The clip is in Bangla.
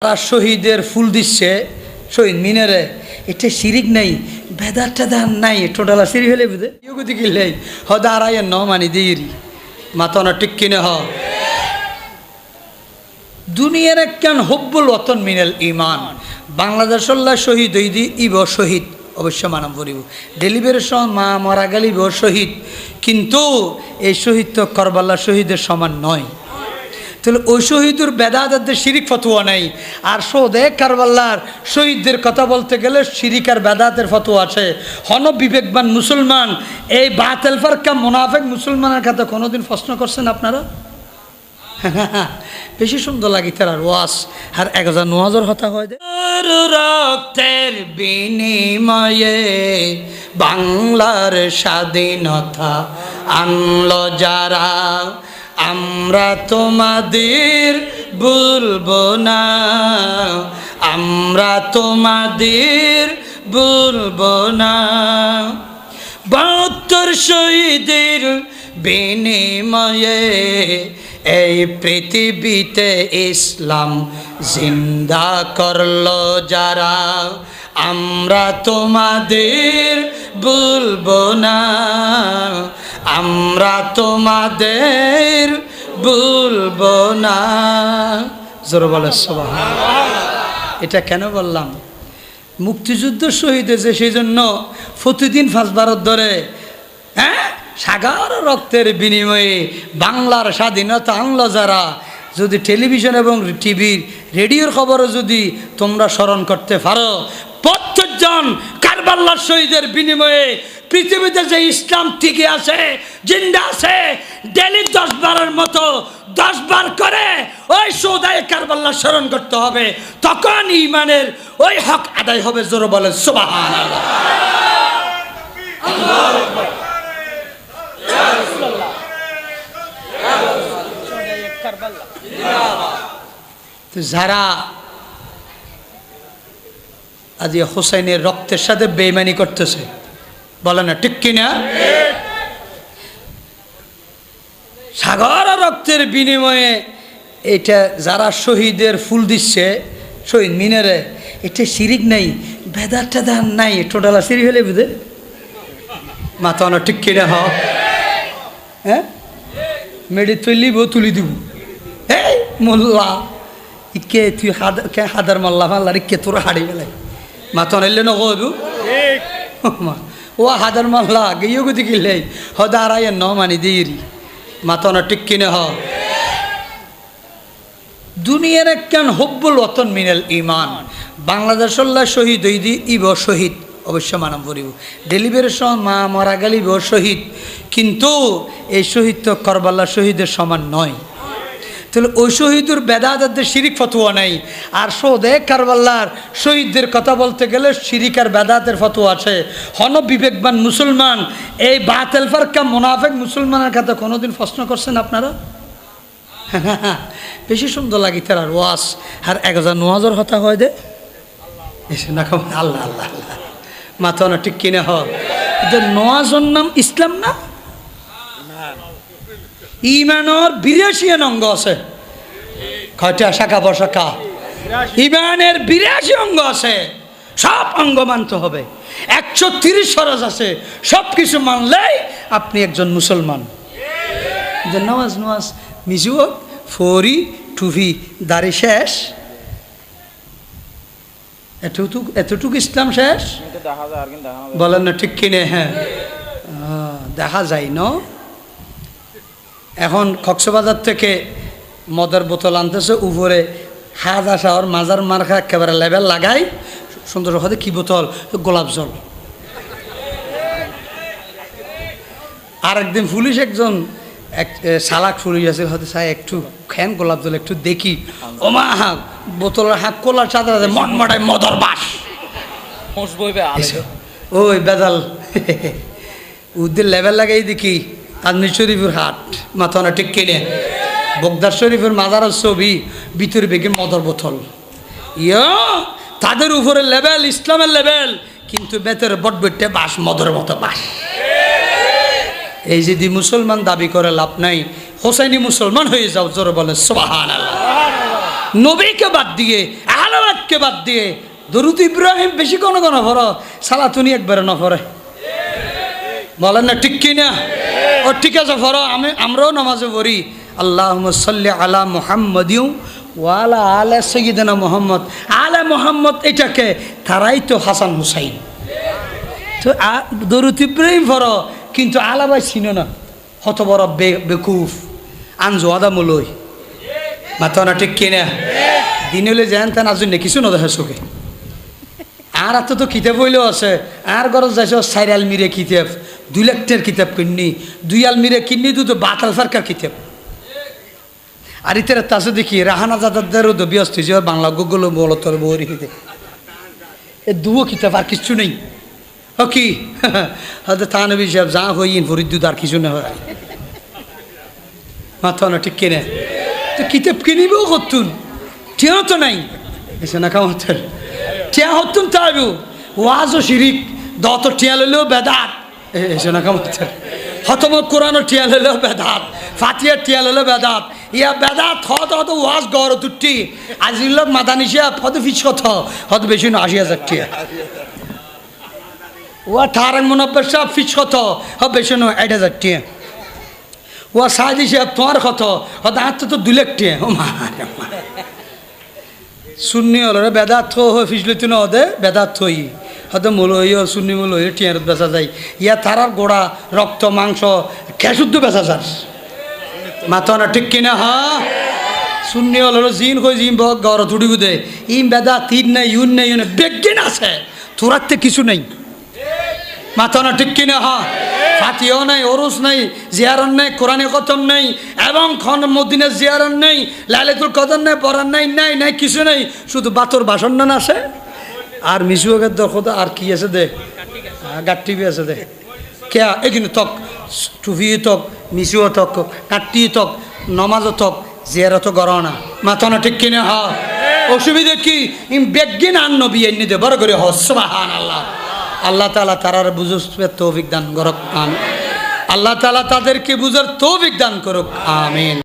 তারা শহীদের ফুল দিচ্ছে শহীদ মিনারে, এটা শিরিক নাই, বেদার টেদার নাই, টোটালা সিরি হলে বুঝে ইউগুদি কিনলেই হদা আর ন মানি দিরি মাতনা টিক কিনে হ দুনিয়ার একখান হব্বুল ওতন মিনাল ইমান। বাংলাদেশল্লা শহীদ হইদি ইব শহীদ অবশ্য মানাম পড়িব, ডেলিভারির সময় মা মারা গেলিব শহীদ, কিন্তু এই শহীদ তো করবাল্লা শহীদের সমান নয়। তাহলে ওই শহীদুর বেদাদের শিরিক ফতোয়া নাই, আর সৌদে কারবাল্লার শহীদদের কথা বলতে গেলে শিরিক আর বেদাতের ফতোয়া আছে। হন বিবেকবান মুসলমান এই বাতিল ফারকা মুনাফিক মুসলমানের কথা কোনোদিন প্রশ্ন করছেন আপনারা? বেশি সুন্দর লাগে তার ওয়াজ আর 1000 9000 হতা হয় রক্তের বিনিময়ে বাংলার স্বাধীনতা আনলো যারা, আমরা তোমাদের ভুলবো না, আমরা তোমাদের ভুলবো না। 72 শহীদের বিনিময়ে এই পৃথিবীতে ইসলাম জিন্দা করলো যারা, আমরা তোমাদের ভুলবো না, আমরা তোমাদের ভুলবো না। জোরে বলে সুবহানাল্লাহ। এটা কেন বললাম? মুক্তিযুদ্ধ শহীদ হয়েছে সেই জন্য প্রতিদিন 5 ভারত ধরে সাগর রক্তের বিনিময়ে বাংলার স্বাধীনতা আনলো যারা। যদি টেলিভিশন এবং টিভির রেডিওর খবরও যদি তোমরা স্মরণ করতে পারো, 75 জন কারবাল্লার শহীদের বিনিময়ে পৃথিবীতে যে ইসলাম টিকে আছে, জিন্দা আছে, ডেলি 10 বারের মতো 10 বার করে ওই শোদায় কারবাল্লা স্মরণ করতে হবে, তখন ইমানের ওই হক আদায় হবে। জোরে বলে সুবহানাল্লাহ। যারা আজ হোসেনের রক্তের সাথে বেঈমানি করতেছে, বলে না ঠিক কিনা? সাগর রক্তের বিনিময়ে এটা যারা শহীদের ফুল দিচ্ছে শহীদ মিনারে, এটা শিরিক নাই, বেদার টেদার নাই, টোটালা সিরি হলে বুঝে মাথা না ঠিক কিনা? হ্যাঁ মেডি তুলিব তুলি দিব। এই মোল্লা ইকে তুই হাদার মোল্লা মাল্লার ইকে তোর হাড়ি বেলায় মাথা নাইলে নকব ও হাদার মোল্লা গিয়ে গুদি কিনলে হদা আর ন মানি দিরি মাথা না ঠিক কিনে হ দুনিয়ার একখান হব্বুল ওতন মিনাল ইমান। বাংলাদেশল্লা শহীদ হইদি ইব শহীদ অবশ্য মানাম পড়িব, ডেলিভারির সময় মা মারা গেলিব শহীদ, কিন্তু এই শহীদ তো করবাল্লা শহীদের সমান নয়। তাহলে ওই শহীদুর বেদাদের শিরিক ফতোয়া নাই, আর সৌদে কারবাল্লার শহীদদের কথা বলতে গেলে শিরিক আর বেদাতের ফতোয়া আছে। হন বিবেকবান মুসলমান এই বাতিল ফারকা মুনাফিক মুসলমানের কথা কোনোদিন প্রশ্ন করছেন আপনারা? বেশি সুন্দর লাগে তার ওয়াজ আর 1000 9000 হতা হয় দে না। আল্লাহ আল্লাহ আল্লাহ মাথা না ঠিক কিনে হ নওয়াজর নাম ইসলাম না? ইমানের 82 অঙ্গ আছে। কয়টা শাখা প্রশাখা? ইমানের 82 অঙ্গ আছে, সব অঙ্গ মানতে হবে। 130 ফরজ আছে, সব কিছু মানলেই আপনি একজন মুসলমান। নামাজ নামাজ মিজুক ফরি টুফি দাড়ি শেষ, এতটুকু ইসলাম শেষ? বলেন না ঠিক কিনে? হ্যাঁ দেখা যায় ন। এখন কক্সবাজার থেকে মদের বোতল আনতেছে, উপরে হাজা শহর মাজার মার্কা একেবারে লেবেল লাগাই সুন্দর হতে কি বোতল? গোলাপ জল। আর একদিন পুলিশ একজন সালাক পুলিশ আছে, হয়তো চাই একটু খেন গোলাপ জল একটু দেখি, ওমা বোতলের হাত কোলার চাদর আছে মন মাটায় মদর বাস ওই বেদাল উদ্দের লেবেল লাগাই দেখি তাজনি শরীফের হাট মাথা না ঠিক কিনে, বগদার শরীফের মাজারের ছবি, ভিতরে বেগে মদর বোতল। তাদের উপরে লেবেল ইসলামের লেবেল, কিন্তু বেতের বটবটে বাস মদর মতো বাস। এই যদি মুসলমান দাবি করে লাভ নাই, হোসাইনি মুসলমান হয়ে যাও। জোরে বলে সুবহানাল্লাহ। নবীকে বাদ দিয়ে সালাতকে বাদ দিয়ে দরুদ ইব্রাহিম বেশি কোনো কোনো পড়ো, সালাতুনি একবারে না পড়ে। বলেন না ঠিক কি না? ও ঠিক আছে পড়ো, আমরাও নামাজে পড়ি আল্লাহুম্মা সাল্লি আলা মুহাম্মাদিন ওয়া আলা আলি সাইয়্যিদিনা মুহাম্মদ। আলে মুহাম্মদ এটাকে তারাই তো হাসান হুসাইন। তো দরুদ ইব্রাহিম পড়ো কিন্তু আলা ভাই চিনো না, হত বড় বেকুফ আনজোয়াদা মলই মাথা না ঠিক কিনা? দিন হলে যান তা নাজুন কিছু না দেখা চোখে। আর এত তো কিতাব হইলেও আছে, আর গরজ যাইছ 4 আলমিরে কিতাব, 2 লাখ টাকার কিতাব কিনি, 2 আলমিরে কিনি তো বাতাল ফারকার কিতাব। আর ইতার তাছে দেখি রাহানা জাদারদেরও তো ব্যস্ত যে বাংলা গুগল বলতর বই রেখে এ দুও কিতাব আর কিছু নেই। ও কি হয়তো তানবী সাহেব যা হইন ফরিদুদ আর কিছু না হয় মাথা না ঠিক কিনে। তো কিতাব কিনিবও করতুন, ঠিয়াও তো নাই এসে না কামাতের টিয়া হতুন তাইব ওয়াজও শিরিক দত টিয়া লইলেও বেদাত এসে না কামাতের হতম কোরআনও টিয়া লইলেও বেদাত, ফাতিয়া টিয়া লইলেও বেদাত। ইয়া বেদাত হত হত ওয়াজ গড় তুটি আজির লোক মাদানিসা হত ফিস কত হত বেশি না 80,000 টিয়া। ওয়া ঠারেন মুনব্বর সাহেব ফিস কত হত বেশি না 8,000 টিয়া। ওয়া সাহাজি সাহেব তোমার কত হত আত্ম তো 2 লাখ টিয়া। ও মা সুন্নি হল রে বেদাত থো হয়ে ফিসলিত না হদে বেদাত থই হয়তো মূল হইও সুন্নি মূল হইও টিয়ার বেচা যায়। ইয়া তারার গোড়া রক্ত মাংস খেশুদ্ধ বেচা যার মাথা না ঠিক কিনা? হ্যাঁ সুন্নি হল জিন কই জিন গড় থুড়িব দে ইম বেদা তিন নেই ইউন নেই বেগিন আছে তোরাতে কিছু নেই মাথা না ঠিক কিনা? হ্যাঁ ফাতিও নাই, ওরুস নাই, জিয়ারত নাই, কোরআনে খতম নেই এবং খন মদিনার জিয়ারত নেই, লাইলাতুল কদর নেই, পড়ার নাই নাই নাই কিছু নেই, শুধু বাতর ভাষণ না আছে আর মিশুয়ের দখতা আর কি আছে দে গাট্টি বি আছে দে কে এখানে তক টুফি তক মিশুও তক কাট্টি তক নমাজও তক জিয়ারত গড় না মাথা না ঠিক কিনা? হ্যাঁ অসুবিধা কি ইম বেগিন আন নবী এনে দে বড় করে হস সুবহানাল্লাহ। আল্লাহ তাআলা তারার বুঝার তৌফিক দান করুক আমিন। আল্লাহ তাআলা তাদেরকে বুঝার তৌফিক দান করুক আমিন।